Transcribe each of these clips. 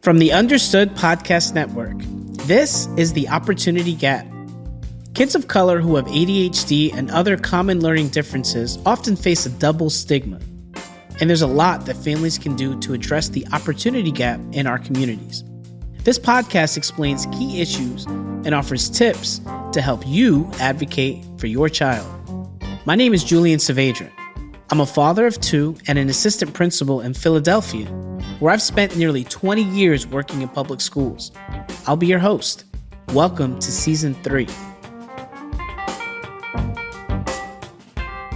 From the Understood Podcast Network, this is the Opportunity Gap. Kids of color who have ADHD and other common learning differences often face a double stigma. And there's a lot that families can do to address the opportunity gap in our communities. This podcast explains key issues and offers tips to help you advocate for your child. My name is Julian Saavedra. I'm a father of two and an assistant principal in Philadelphia, where I've spent nearly 20 years working in public schools. I'll be your host. Welcome to Season 3.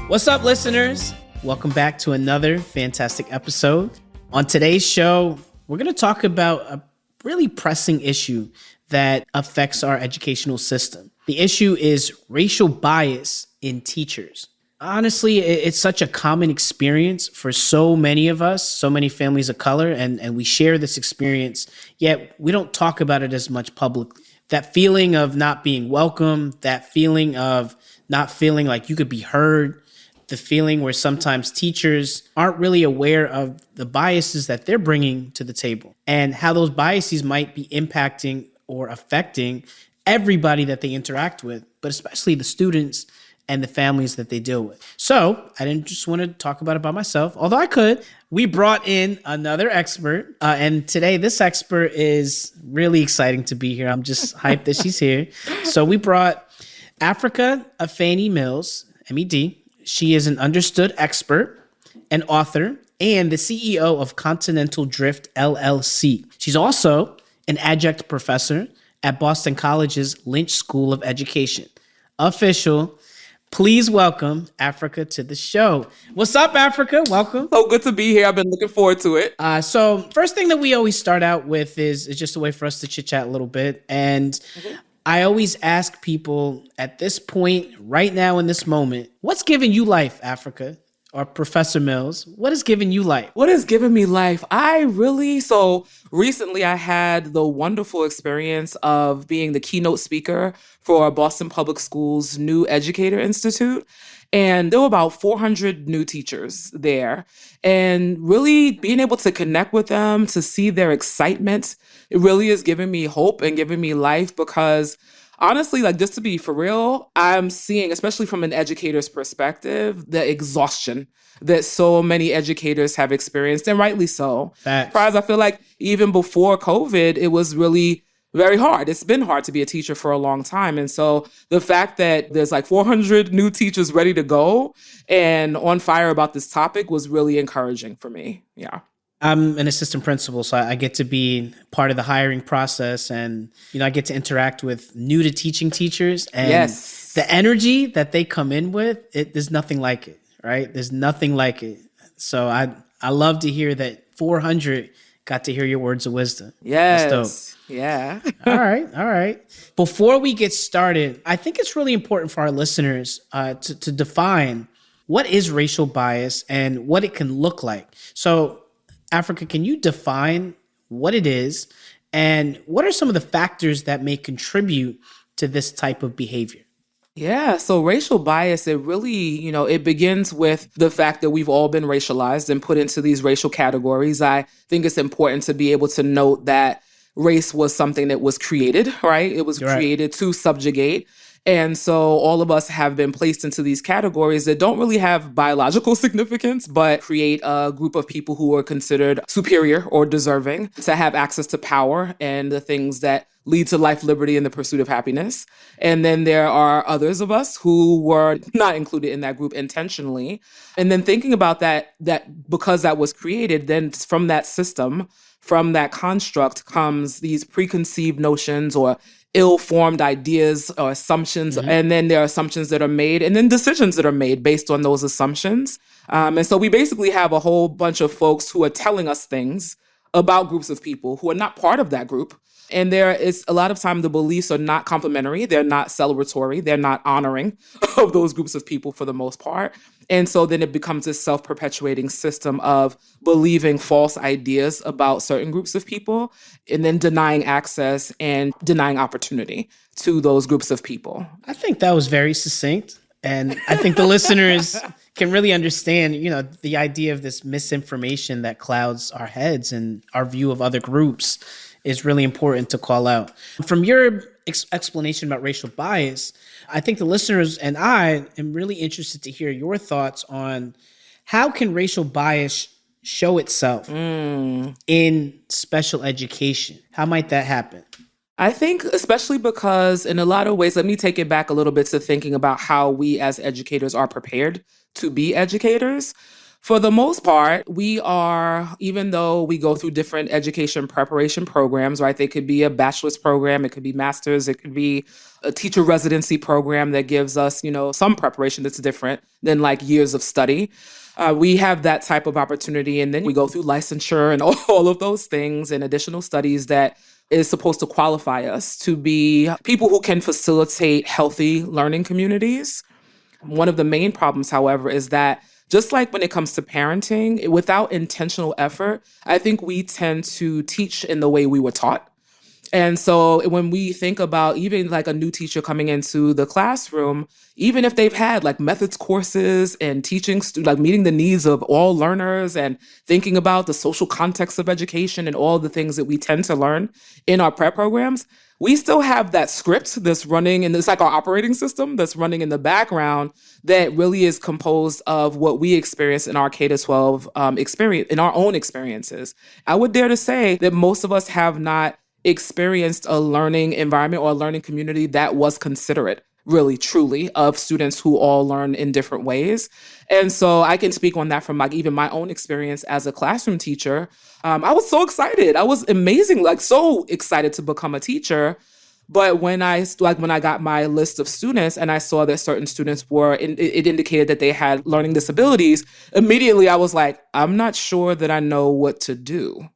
What's up, listeners? Welcome back to another fantastic episode. On today's show, we're going to talk about a really pressing issue that affects our educational system. The issue is racial bias in teachers. Honestly, it's such a common experience for so many of us, so many families of color, and we share this experience, yet we don't talk about it as much publicly. That feeling of not being welcome, that feeling of not feeling like you could be heard, the feeling where sometimes teachers aren't really aware of the biases that they're bringing to the table and how those biases might be impacting or affecting everybody that they interact with, but especially the students and the families that they deal with. So I didn't just want to talk about it by myself, although I could. We brought in another expert, and today this expert is really exciting to be here. I'm just hyped that she's here. So we brought Afrika Afeni Mills, MED. She is an understood expert, an author, and the CEO of Continental Drift, LLC. She's also an adjunct professor at Boston College's Lynch School of Education. Official. Please welcome Afrika to the show. What's up, Afrika? Welcome. So good to be here. I've been looking forward to it. So first thing that we always start out with is just a way for us to chit chat a little bit. And I always ask people at this point, right now in this moment, what's giving you life, Afrika? Or Professor Mills, what has given you life? What has given me life? So recently I had the wonderful experience of being the keynote speaker for Boston Public Schools' New Educator Institute. And there were about 400 new teachers there. And really being able to connect with them, to see their excitement, it really is giving me hope and giving me life because honestly, just to be for real, I'm seeing, especially from an educator's perspective, the exhaustion that so many educators have experienced, and rightly so. Because I feel like even before COVID, it was really very hard. It's been hard to be a teacher for a long time. And so the fact that there's 400 new teachers ready to go and on fire about this topic was really encouraging for me. Yeah. I'm an assistant principal, so I get to be part of the hiring process, and I get to interact with new to teaching teachers, and yes, the energy that they come in with, there's nothing like it, right? There's nothing like it. So I love to hear that 400 got to hear your words of wisdom. Yes, that's dope. Yeah. All right. Before we get started, I think it's really important for our listeners to define what is racial bias and what it can look like. So Afrika, can you define what it is and what are some of the factors that may contribute to this type of behavior? Yeah, so racial bias, it really, it begins with the fact that we've all been racialized and put into these racial categories. I think it's important to be able to note that race was something that was created, right? It was created to subjugate. And so all of us have been placed into these categories that don't really have biological significance, but create a group of people who are considered superior or deserving to have access to power and the things that lead to life, liberty, and the pursuit of happiness. And then there are others of us who were not included in that group intentionally. And then thinking about that because that was created, then from that system, from that construct comes these preconceived notions or ill-formed ideas or assumptions. Mm-hmm. And then there are assumptions that are made and then decisions that are made based on those assumptions. And so we basically have a whole bunch of folks who are telling us things about groups of people who are not part of that group. And there is a lot of time the beliefs are not complimentary. They're not celebratory. They're not honoring of those groups of people for the most part. And so then it becomes this self-perpetuating system of believing false ideas about certain groups of people and then denying access and denying opportunity to those groups of people. I think that was very succinct. And I think the listeners can really understand, the idea of this misinformation that clouds our heads and our view of other groups is really important to call out. From your explanation about racial bias, I think the listeners and I am really interested to hear your thoughts on how can racial bias show itself in special education? How might that happen? I think especially because in a lot of ways, let me take it back a little bit to thinking about how we as educators are prepared to be educators. For the most part, we are, even though we go through different education preparation programs, right? They could be a bachelor's program, it could be master's, it could be a teacher residency program that gives us, some preparation that's different than like years of study. We have that type of opportunity. And then we go through licensure and all of those things and additional studies that is supposed to qualify us to be people who can facilitate healthy learning communities. One of the main problems, however, is that just like when it comes to parenting, without intentional effort, I think we tend to teach in the way we were taught. And so when we think about even like a new teacher coming into the classroom, even if they've had like methods courses and teaching, like meeting the needs of all learners and thinking about the social context of education and all the things that we tend to learn in our prep programs, we still have that script that's running, and it's like our operating system that's running in the background that really is composed of what we experience in our K-12 experience, in our own experiences. I would dare to say that most of us have not experienced a learning environment or a learning community that was considerate, really, truly, of students who all learn in different ways. And so I can speak on that from like even my own experience as a classroom teacher. I was so excited. I was amazing, like so excited to become a teacher. But when I got my list of students and I saw that certain students it indicated that they had learning disabilities, immediately I was like, I'm not sure that I know what to do.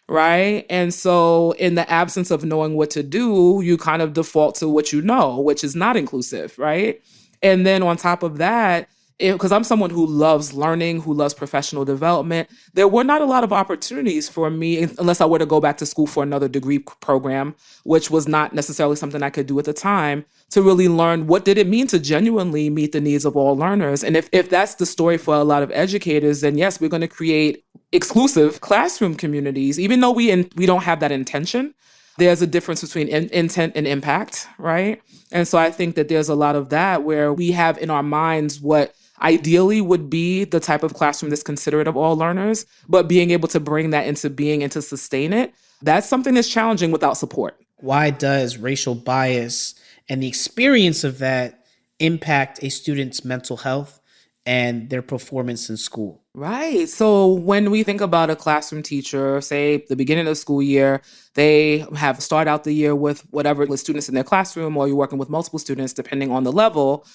Right. And so in the absence of knowing what to do, you kind of default to what you know, which is not inclusive. Right. And then on top of that, because I'm someone who loves learning, who loves professional development, there were not a lot of opportunities for me, unless I were to go back to school for another degree program, which was not necessarily something I could do at the time, to really learn what did it mean to genuinely meet the needs of all learners. And if that's the story for a lot of educators, then yes, we're going to create exclusive classroom communities, even though we don't have that intention. There's a difference between intent and impact, right? And so I think that there's a lot of that where we have in our minds what ideally would be the type of classroom that's considerate of all learners, but being able to bring that into being and to sustain it, that's something that's challenging without support. Why does racial bias and the experience of that impact a student's mental health and their performance in school? Right. So when we think about a classroom teacher, say the beginning of the school year, they have start out the year with whatever the students in their classroom, or you're working with multiple students, depending on the level.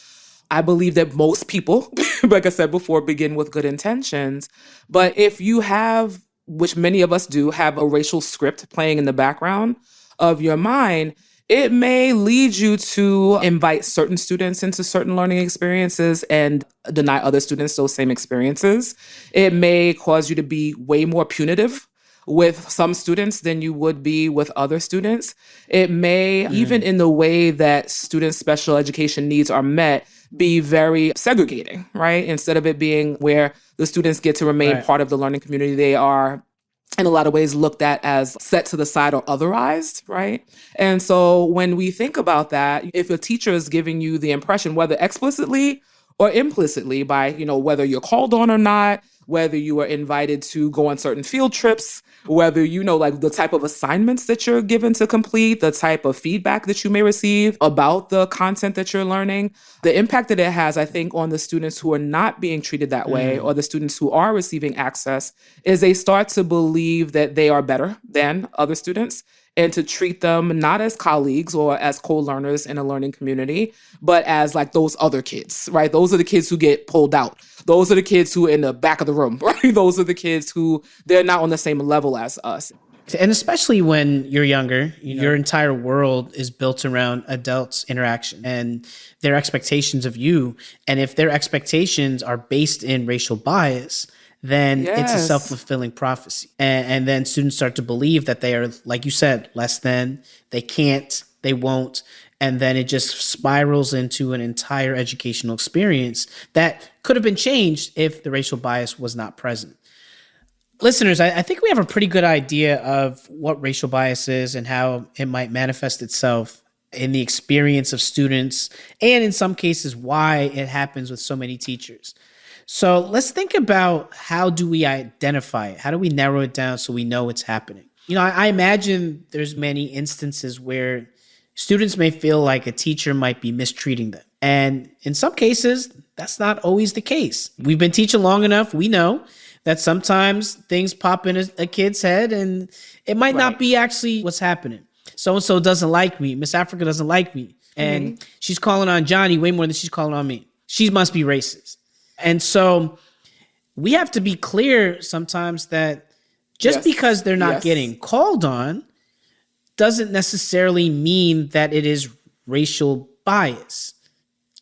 I believe that most people, like I said before, begin with good intentions. But if you have, which many of us do, have a racial script playing in the background of your mind, it may lead you to invite certain students into certain learning experiences and deny other students those same experiences. It may cause you to be way more punitive with some students than you would be with other students. It may, even in the way that students' special education needs are met, be very segregating, right? Instead of it being where the students get to remain part of the learning community, they are in a lot of ways looked at as set to the side or otherized, right? And so when we think about that, if a teacher is giving you the impression, whether explicitly or implicitly by, whether you're called on or not, whether you are invited to go on certain field trips, whether like the type of assignments that you're given to complete, the type of feedback that you may receive about the content that you're learning, the impact that it has, I think, on the students who are not being treated that way or the students who are receiving access is they start to believe that they are better than other students and to treat them not as colleagues or as co-learners in a learning community, but as like those other kids, right? Those are the kids who get pulled out. Those are the kids who are in the back of the room, right? Those are the kids who they're not on the same level as us. And especially when you're younger, your entire world is built around adults' interaction and their expectations of you. And if their expectations are based in racial bias, then it's a self-fulfilling prophecy. And then students start to believe that they are, like you said, less than, they can't, they won't. And then it just spirals into an entire educational experience that could have been changed if the racial bias was not present. Listeners, I think we have a pretty good idea of what racial bias is and how it might manifest itself in the experience of students, and in some cases, why it happens with so many teachers. So let's think about, how do we identify it? How do we narrow it down so we know it's happening? I imagine there's many instances where students may feel like a teacher might be mistreating them. And in some cases, that's not always the case. We've been teaching long enough. We know that sometimes things pop in a kid's head and it might not be actually what's happening. So-and-so doesn't like me. Miss Africa doesn't like me. And she's calling on Johnny way more than she's calling on me. She must be racist. And so we have to be clear sometimes that just because they're not getting called on doesn't necessarily mean that it is racial bias.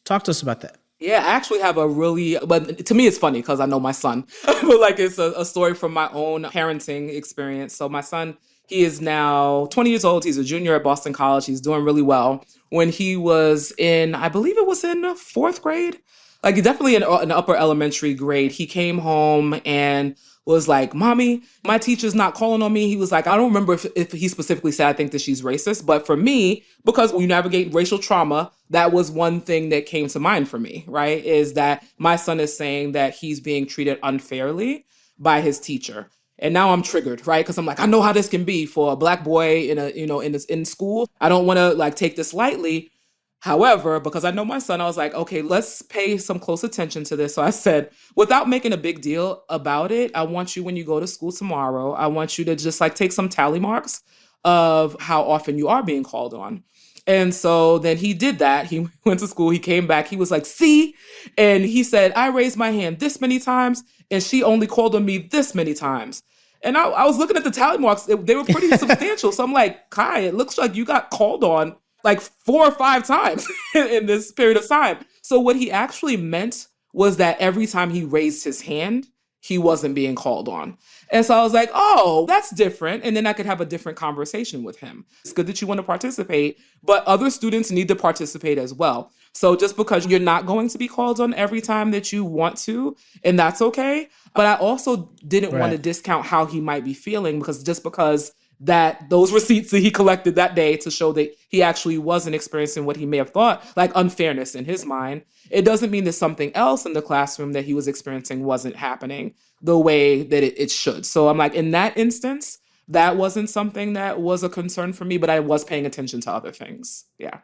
Talk to us about that. Yeah, I actually have but to me it's funny because I know my son, but like it's a story from my own parenting experience. So my son, he is now 20 years old. He's a junior at Boston College. He's doing really well. When he was I believe it was in fourth grade, like definitely an upper elementary grade, he came home and was like, "Mommy, my teacher's not calling on me." He was like, I don't remember if he specifically said, "I think that she's racist." But for me, because we navigate racial trauma, that was one thing that came to mind for me, right? Is that my son is saying that he's being treated unfairly by his teacher. And now I'm triggered, right? Because I'm like, I know how this can be for a Black boy in school. I don't want to like take this lightly. However, because I know my son, I was like, okay, let's pay some close attention to this. So I said, without making a big deal about it, I want you, when you go to school tomorrow, I want you to just like take some tally marks of how often you are being called on. And so then he did that. He went to school. He came back. He was like, "See?" And he said, "I raised my hand this many times and she only called on me this many times." And I was looking at the tally marks. They were pretty substantial. So I'm like, "Kai, it looks like you got called on like 4 or 5 times in this period of time." So what he actually meant was that every time he raised his hand, he wasn't being called on. And so I was like, oh, that's different. And then I could have a different conversation with him. It's good that you want to participate, but other students need to participate as well. So just because you're not going to be called on every time that you want to, and that's okay. But I also didn't want to discount how he might be feeling, because just because that those receipts that he collected that day to show that he actually wasn't experiencing what he may have thought, like unfairness in his mind, it doesn't mean that something else in the classroom that he was experiencing wasn't happening the way that it should. So I'm like, in that instance, that wasn't something that was a concern for me, but I was paying attention to other things. Yeah.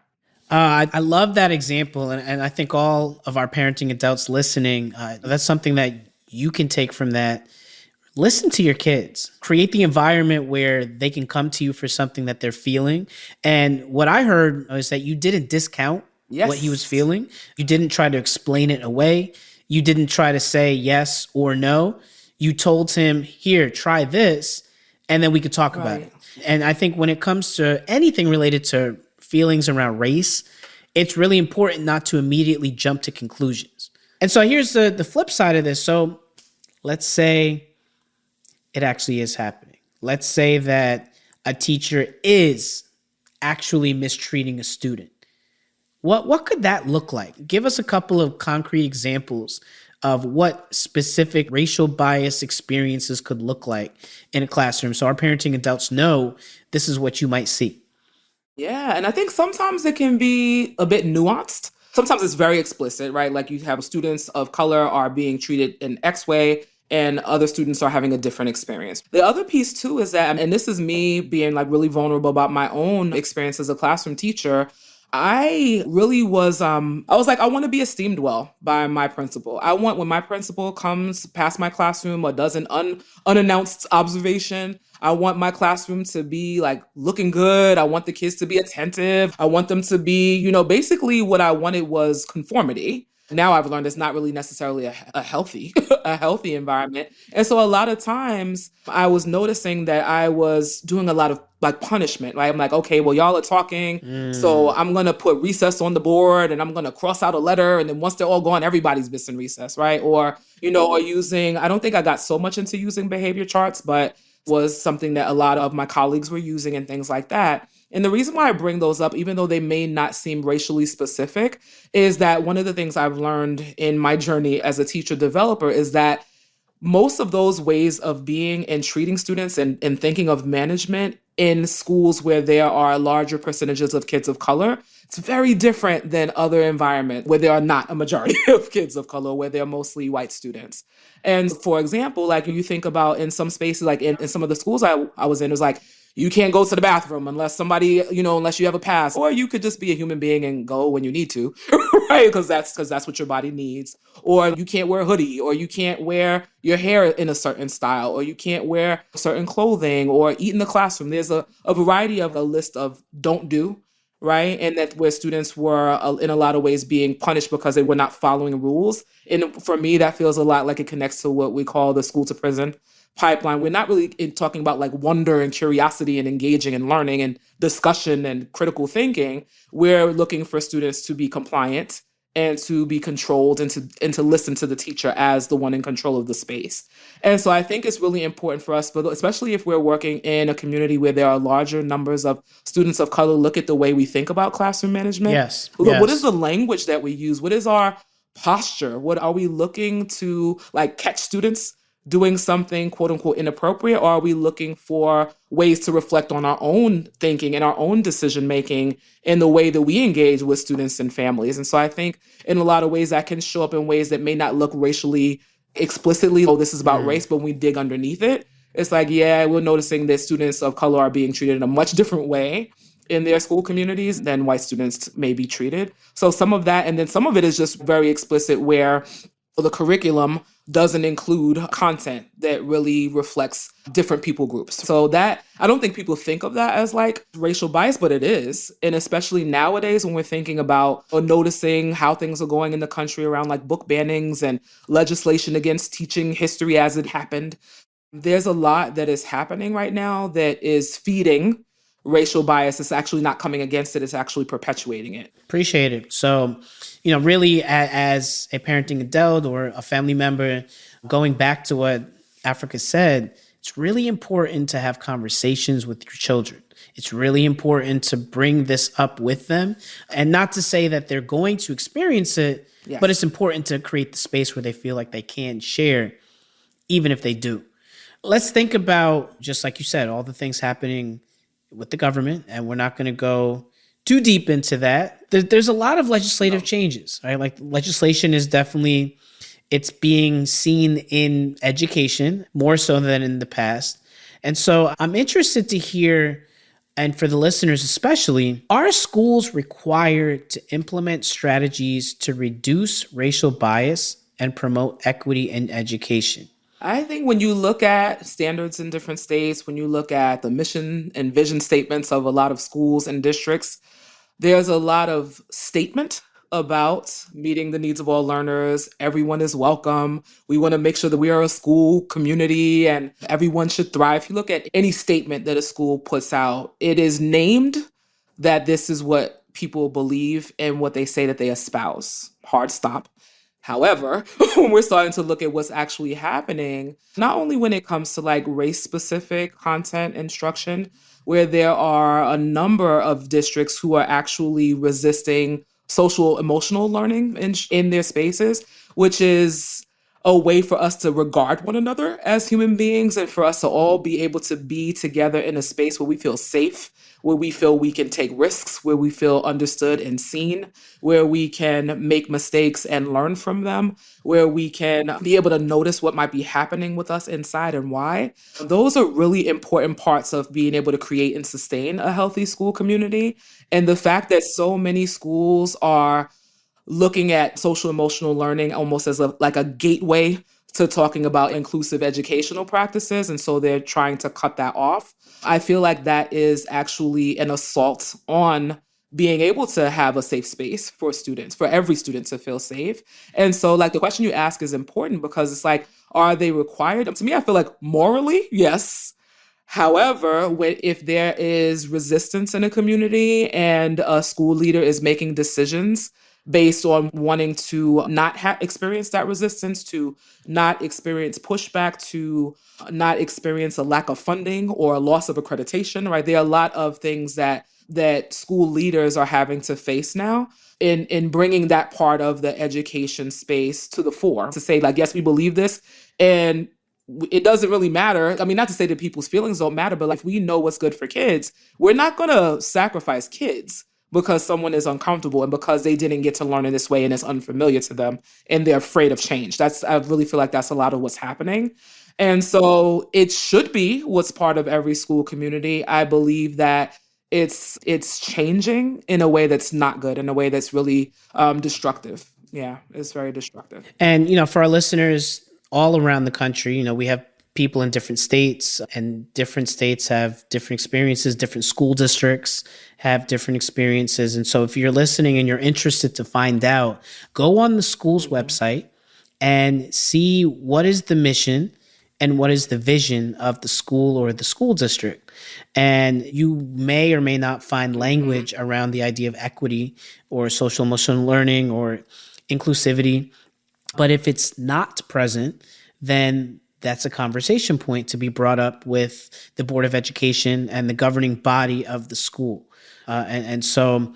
I love that example. And I think all of our parenting adults listening, that's something that you can take from that. Listen to your kids. Create the environment where they can come to you for something that they're feeling. And what I heard was that you didn't discount what he was feeling. You didn't try to explain it away. You didn't try to say yes or no. You told him, "Here, try this," and then we could talk about it. And I think when it comes to anything related to feelings around race, it's really important not to immediately jump to conclusions. And so here's the flip side of this. So let's say it actually is happening. Let's say that a teacher is actually mistreating a student. What could that look like? Give us a couple of concrete examples of what specific racial bias experiences could look like in a classroom, so our parenting adults know this is what you might see. Yeah, and I think sometimes it can be a bit nuanced. Sometimes it's very explicit, right? Like you have students of color are being treated in X way, and other students are having a different experience. The other piece too is that, and this is me being like really vulnerable about my own experience as a classroom teacher, I really was, I was like, I want to be esteemed well by my principal. I want, when my principal comes past my classroom or does an unannounced observation, I want my classroom to be like looking good. I want the kids to be attentive. I want them to be, basically what I wanted was conformity. Now I've learned it's not really necessarily a healthy, a healthy environment. And so a lot of times I was noticing that I was doing a lot of like punishment, right? I'm like, okay, well, y'all are talking. So I'm going to put recess on the board and I'm going to cross out a letter. And then once they're all gone, everybody's missing recess, right? Or, or using, I don't think I got so much into using behavior charts, but was something that a lot of my colleagues were using and things like that. And the reason why I bring those up, even though they may not seem racially specific, is that one of the things I've learned in my journey as a teacher developer is that most of those ways of being and treating students and thinking of management in schools where there are larger percentages of kids of color, it's very different than other environments where there are not a majority of kids of color, where they're mostly white students. And for example, like you think about in some spaces, like in some of the schools I was in, it was like, you can't go to the bathroom unless somebody, unless you have a pass, or you could just be a human being and go when you need to, right? Because that's what your body needs. Or you can't wear a hoodie, or you can't wear your hair in a certain style, or you can't wear certain clothing, or eat in the classroom. There's a variety of a list of don't do, right? And that where students were in a lot of ways being punished because they were not following rules. And for me, that feels a lot like it connects to what we call the school to prison pipeline. We're not really talking about like wonder and curiosity and engaging and learning and discussion and critical thinking. We're looking for students to be compliant and to be controlled and to listen to the teacher as the one in control of the space. And so I think it's really important for us, especially if we're working in a community where there are larger numbers of students of color, look at the way we think about classroom management. Yes. What is the language that we use? What is our posture? What are we looking to like catch students doing something quote unquote inappropriate, or are we looking for ways to reflect on our own thinking and our own decision making in the way that we engage with students and families? And so I think in a lot of ways that can show up in ways that may not look racially explicitly, oh, this is about race, but when we dig underneath it, it's like, yeah, we're noticing that students of color are being treated in a much different way in their school communities than white students may be treated. So some of that, and then some of it is just very explicit where the curriculum doesn't include content that really reflects different people groups. So that, I don't think people think of that as like racial bias, but it is. And especially nowadays when we're thinking about or noticing how things are going in the country around like book bannings and legislation against teaching history as it happened. There's a lot that is happening right now that is feeding racial bias. It's actually not coming against it. It's actually perpetuating it. Appreciate it. So, really as a parenting adult or a family member, going back to what Afrika said, it's really important to have conversations with your children. It's really important to bring this up with them, and not to say that they're going to experience it, Yes. but it's important to create the space where they feel like they can share, even if they do. Let's think about, just like you said, all the things happening with the government, and we're not going to go too deep into that. There's a lot of legislative changes, right? Like legislation is definitely, it's being seen in education more so than in the past. And so I'm interested to hear, and for the listeners especially, are schools required to implement strategies to reduce racial bias and promote equity in education? I think when you look at standards in different states, when you look at the mission and vision statements of a lot of schools and districts, there's a lot of statement about meeting the needs of all learners. Everyone is welcome. We want to make sure that we are a school community and everyone should thrive. If you look at any statement that a school puts out, it is named that this is what people believe and what they say that they espouse. Hard stop. However, when we're starting to look at what's actually happening, not only when it comes to like race specific content instruction, where there are a number of districts who are actually resisting social emotional learning in their spaces, which is a way for us to regard one another as human beings and for us to all be able to be together in a space where we feel safe, where we feel we can take risks, where we feel understood and seen, where we can make mistakes and learn from them, where we can be able to notice what might be happening with us inside and why. Those are really important parts of being able to create and sustain a healthy school community. And the fact that so many schools are looking at social emotional learning almost as like a gateway to talking about inclusive educational practices. And so they're trying to cut that off. I feel like that is actually an assault on being able to have a safe space for students, for every student to feel safe. And so like the question you ask is important because it's like, are they required? To me, I feel like morally, yes. However, if there is resistance in a community and a school leader is making decisions based on wanting to not experience that resistance, to not experience pushback, to not experience a lack of funding or a loss of accreditation, right? There are a lot of things that that school leaders are having to face now in bringing that part of the education space to the fore to say, like, yes, we believe this, and it doesn't really matter. I mean, not to say that people's feelings don't matter, but like, if we know what's good for kids, we're not going to sacrifice kids because someone is uncomfortable and because they didn't get to learn in this way and it's unfamiliar to them and they're afraid of change. I really feel like that's a lot of what's happening. And so it should be what's part of every school community. I believe that it's changing in a way that's not good, in a way that's really destructive. Yeah, it's very destructive. And, for our listeners all around the country, we have people in different states, and different states have different experiences. Different school districts have different experiences. And so if you're listening and you're interested to find out, go on the school's website and see what is the mission and what is the vision of the school or the school district. And you may or may not find language around the idea of equity or social emotional learning or inclusivity. But if it's not present, then that's a conversation point to be brought up with the Board of Education and the governing body of the school. And so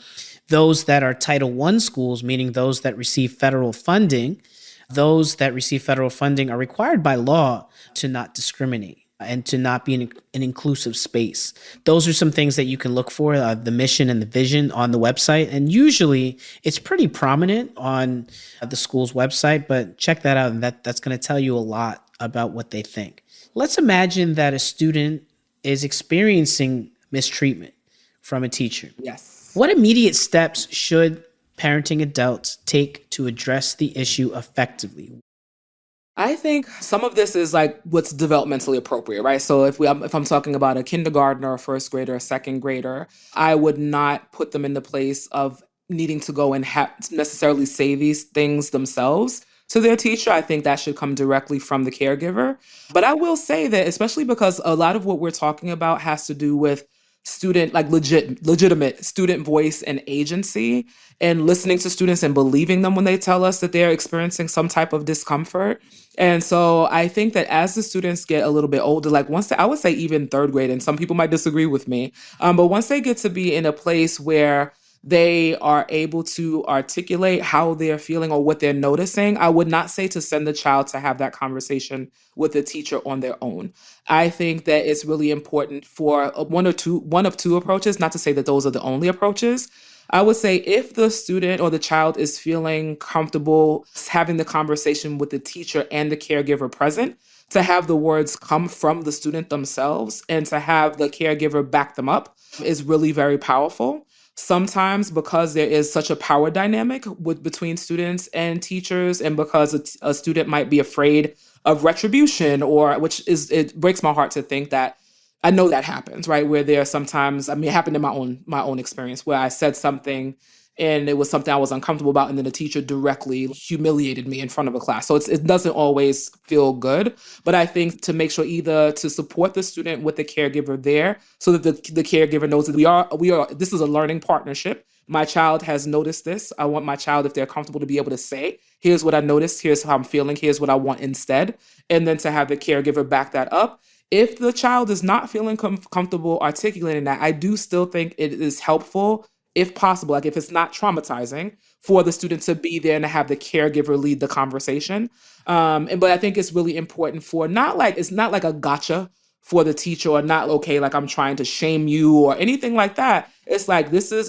those that are Title I schools, meaning those that receive federal funding, are required by law to not discriminate and to not be an inclusive space. Those are some things that you can look for, the mission and the vision on the website. And usually it's pretty prominent on the school's website, but check that out. And that's going to tell you a lot about what they think. Let's imagine that a student is experiencing mistreatment from a teacher. Yes. What immediate steps should parenting adults take to address the issue effectively? I think some of this is like what's developmentally appropriate, right? So if I'm talking about a kindergartner, a first grader, a second grader, I would not put them in the place of needing to go and necessarily say these things themselves to their teacher. I think that should come directly from the caregiver. But I will say that, especially because a lot of what we're talking about has to do with student, like legitimate student voice and agency, and listening to students and believing them when they tell us that they're experiencing some type of discomfort. And so I think that as the students get a little bit older, like I would say even third grade, and some people might disagree with me, but once they get to be in a place where they are able to articulate how they're feeling or what they're noticing, I would not say to send the child to have that conversation with the teacher on their own. I think that it's really important for one of two approaches, not to say that those are the only approaches. I would say if the student or the child is feeling comfortable having the conversation with the teacher and the caregiver present, to have the words come from the student themselves and to have the caregiver back them up is really very powerful. Sometimes, because there is such a power dynamic between students and teachers, and because a student might be afraid of retribution, it breaks my heart to think that I know that happens, right? Where there are sometimes, it happened in my own experience where I said something and it was something I was uncomfortable about, and then the teacher directly humiliated me in front of a class. So it doesn't always feel good, but I think to make sure either to support the student with the caregiver there, so that the caregiver knows that we are this is a learning partnership. My child has noticed this. I want my child, if they're comfortable, to be able to say, here's what I noticed, here's how I'm feeling, here's what I want instead, and then to have the caregiver back that up. If the child is not feeling comfortable articulating that, I do still think it is helpful, if possible, like if it's not traumatizing, for the student to be there and to have the caregiver lead the conversation. But I think it's really important it's not like a gotcha for the teacher, or not, okay, like I'm trying to shame you or anything like that. It's like,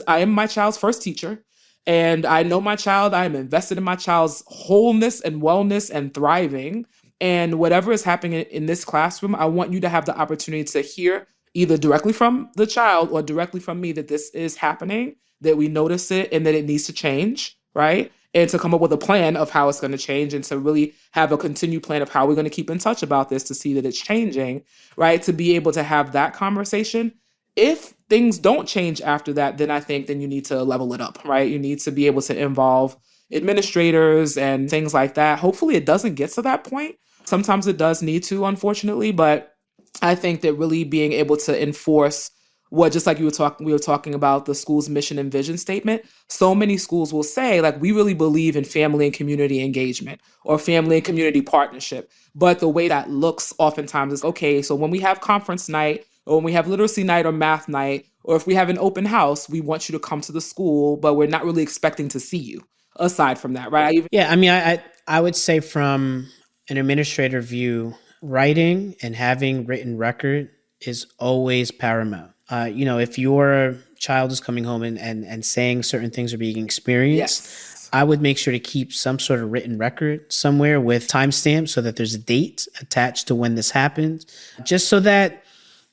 I am my child's first teacher, and I know my child. I am invested in my child's wholeness and wellness and thriving. And whatever is happening in this classroom, I want you to have the opportunity to hear either directly from the child or directly from me that this is happening, that we notice it and that it needs to change, right? And to come up with a plan of how it's going to change, and to really have a continued plan of how we're going to keep in touch about this to see that it's changing, right? To be able to have that conversation. If things don't change after that, then I think then you need to level it up, right? You need to be able to involve administrators and things like that. Hopefully it doesn't get to that point. Sometimes it does need to, unfortunately, but I think that really being able to enforce just like we were talking about the school's mission and vision statement. So many schools will say, like, we really believe in family and community engagement or family and community partnership. But the way that looks oftentimes is, okay, so when we have conference night, or when we have literacy night or math night, Or if we have an open house, we want you to come to the school, but we're not really expecting to see you aside from that, right? Yeah, I mean, I would say from an administrator view, writing and having written record is always paramount. If your child is coming home and saying certain things are being experienced, Yes. I would make sure to keep some sort of written record somewhere with timestamps so that there's a date attached to when this happened, just so that,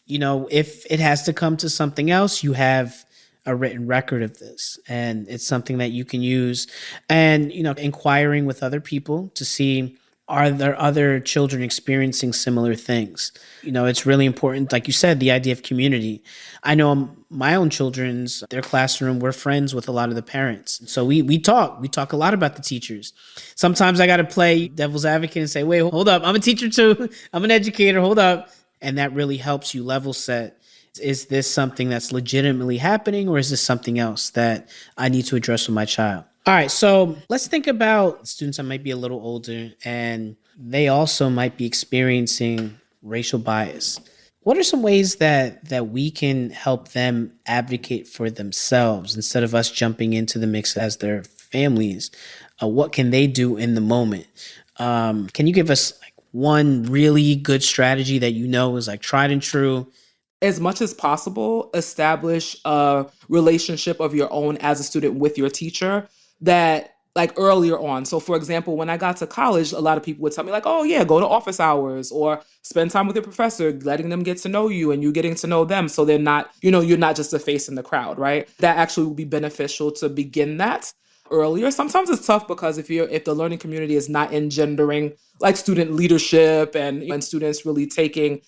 if it has to come to something else, you have a written record of this and it's something that you can use. And, inquiring with other people to see, are there other children experiencing similar things? It's really important. Like you said, the idea of community. I know my own their classroom, we're friends with a lot of the parents. So we talk a lot about the teachers. Sometimes I got to play devil's advocate and say, wait, hold up. I'm a teacher too. I'm an educator. Hold up. And that really helps you level set. Is this something that's legitimately happening, or is this something else that I need to address with my child? All right, so let's think about students that might be a little older and they also might be experiencing racial bias. What are some ways that we can help them advocate for themselves instead of us jumping into the mix as their families? What can they do in the moment? Can you give us one really good strategy that is tried and true? As much as possible, establish a relationship of your own as a student with your teacher that earlier on. So for example, when I got to college, a lot of people would tell me oh yeah, go to office hours or spend time with your professor, letting them get to know you and you getting to know them. So they're not, you're not just a face in the crowd, right? That actually will be beneficial to begin that earlier. Sometimes it's tough because if the learning community is not engendering student leadership and students really taking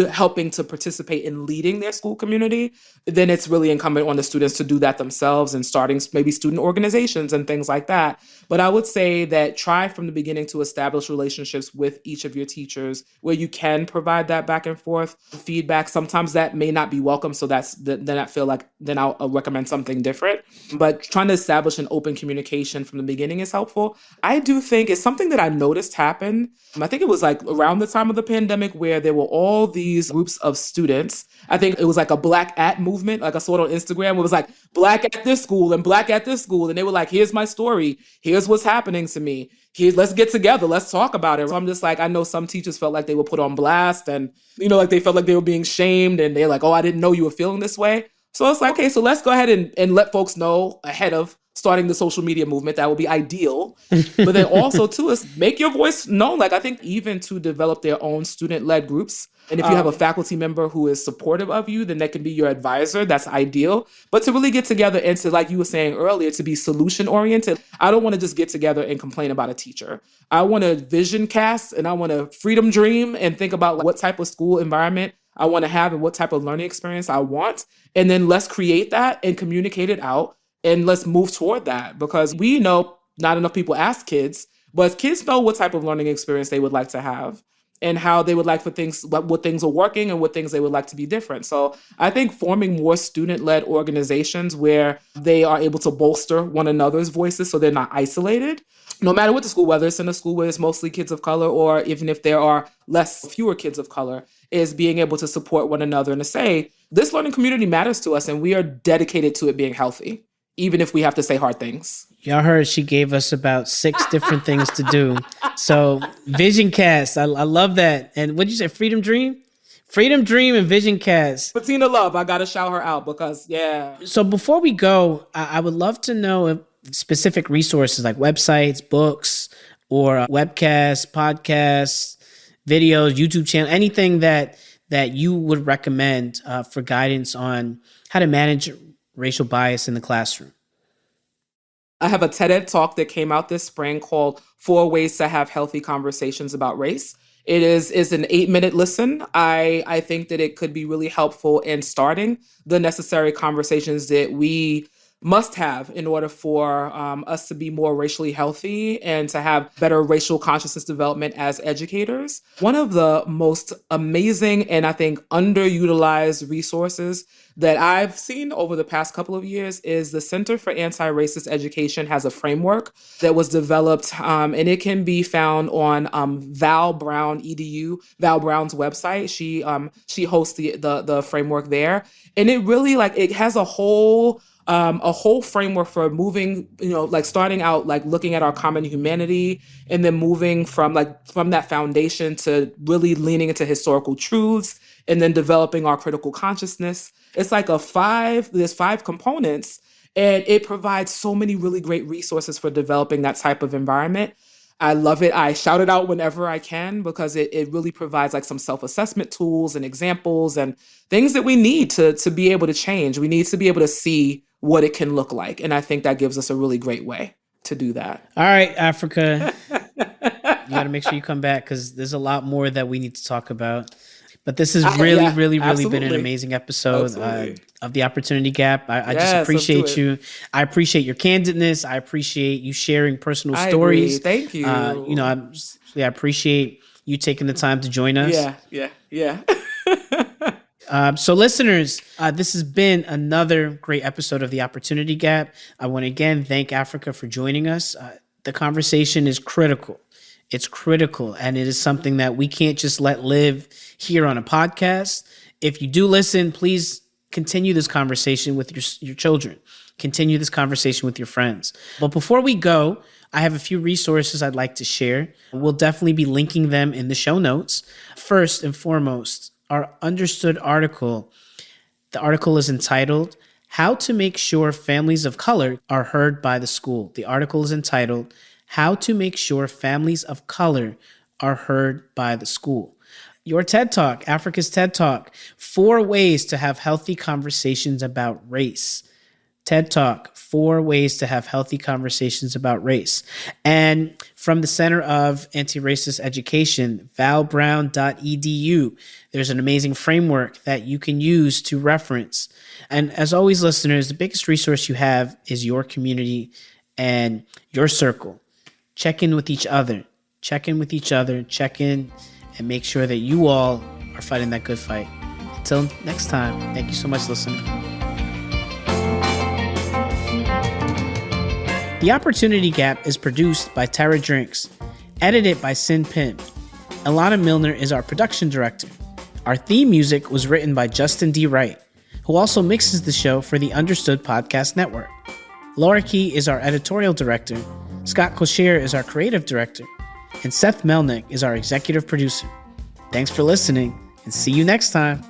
helping to participate in leading their school community, then it's really incumbent on the students to do that themselves and starting maybe student organizations and things like that. But I would say that try from the beginning to establish relationships with each of your teachers where you can provide that back and forth feedback. Sometimes that may not be welcome, so then I feel then I'll recommend something different. But trying to establish an open communication from the beginning is helpful. I do think it's something that I noticed happen. I think it was around the time of the pandemic where there were all these groups of students. I think it was a Black at movement. I saw it on Instagram. It was Black at this school and Black at this school. And they were here's my story. Here's what's happening to me. Let's get together. Let's talk about it. So I'm just I know some teachers felt like they were put on blast and, they felt like they were being shamed and they're oh, I didn't know you were feeling this way. So it's okay, so let's go ahead and let folks know ahead of starting the social media movement. That would be ideal. But then also too is make your voice known. I think even to develop their own student-led groups. And if you have a faculty member who is supportive of you, then that can be your advisor. That's ideal. But to really get together and to, like you were saying earlier, to be solution-oriented, I don't want to just get together and complain about a teacher. I want to vision cast and I want to freedom dream and think about what type of school environment I want to have and what type of learning experience I want. And then let's create that and communicate it out and let's move toward that, because we know not enough people ask kids, but kids know what type of learning experience they would like to have and how they would like for things, what things are working and what things they would like to be different. So I think forming more student-led organizations where they are able to bolster one another's voices so they're not isolated, no matter what the school, whether it's in a school where it's mostly kids of color or even if there are fewer kids of color, is being able to support one another and to say, this learning community matters to us and we are dedicated to it being healthy, even if we have to say hard things. Y'all heard she gave us about 6 different things to do. So Vision Cast, I love that. And what'd you say, Freedom Dream? Freedom Dream and Vision Cast. Bettina Love, I got to shout her out because, yeah. So before we go, I would love to know if specific resources like websites, books, or webcasts, podcasts, videos, YouTube channel, anything that you would recommend for guidance on how to manage racial bias in the classroom. I have a TED talk that came out this spring called 4 Ways to Have Healthy Conversations About Race. It is an 8-minute listen. I think that it could be really helpful in starting the necessary conversations that we must have in order for us to be more racially healthy and to have better racial consciousness development as educators. One of the most amazing and I think underutilized resources that I've seen over the past couple of years is the Center for Anti-Racist Education has a framework that was developed, and it can be found on Val Brown EDU, Val Brown's website. She hosts the framework there, and it really it has a whole framework for moving, starting out looking at our common humanity, and then moving from that foundation to really leaning into historical truths, and then developing our critical consciousness. It's there's 5 components, and it provides so many really great resources for developing that type of environment. I love it. I shout it out whenever I can because it really provides some self-assessment tools and examples and things that we need to be able to change. We need to be able to see what it can look like. And I think that gives us a really great way to do that. All right, Afrika, you got to make sure you come back because there's a lot more that we need to talk about. But this has really been an amazing episode of The Opportunity Gap. I just appreciate you. I appreciate your candidness. I appreciate you sharing personal stories. Agree. Thank you. I appreciate you taking the time to join us. Yeah. So listeners, this has been another great episode of The Opportunity Gap. I want to again thank Afrika for joining us. The conversation is critical. It's critical, and it is something that we can't just let live here on a podcast. If you do listen, please continue this conversation with your children. Continue this conversation with your friends. But before we go, I have a few resources I'd like to share. We'll definitely be linking them in the show notes. First and foremost, our Understood article. The article is entitled, How to Make Sure Families of Color Are Heard by the School. The article is entitled, How to Make Sure Families of Color Are Heard by the School. Your TED Talk, Afrika's TED Talk, 4 ways to have healthy conversations about race. TED Talk, 4 ways to have healthy conversations about race. And from the Center of Anti-Racist Education, valbrown.edu, there's an amazing framework that you can use to reference. And as always, listeners, the biggest resource you have is your community and your circle. Check in with each other. Check in and make sure that you all are fighting that good fight. Until next time, thank you so much, listening. The Opportunity Gap is produced by Tara Drinks, edited by Sin Pim. Alana Milner is our production director. Our theme music was written by Justin D. Wright, who also mixes the show for the Understood Podcast Network. Laura Key is our editorial director. Scott Cochere is our creative director. And Seth Melnick is our executive producer. Thanks for listening, and see you next time.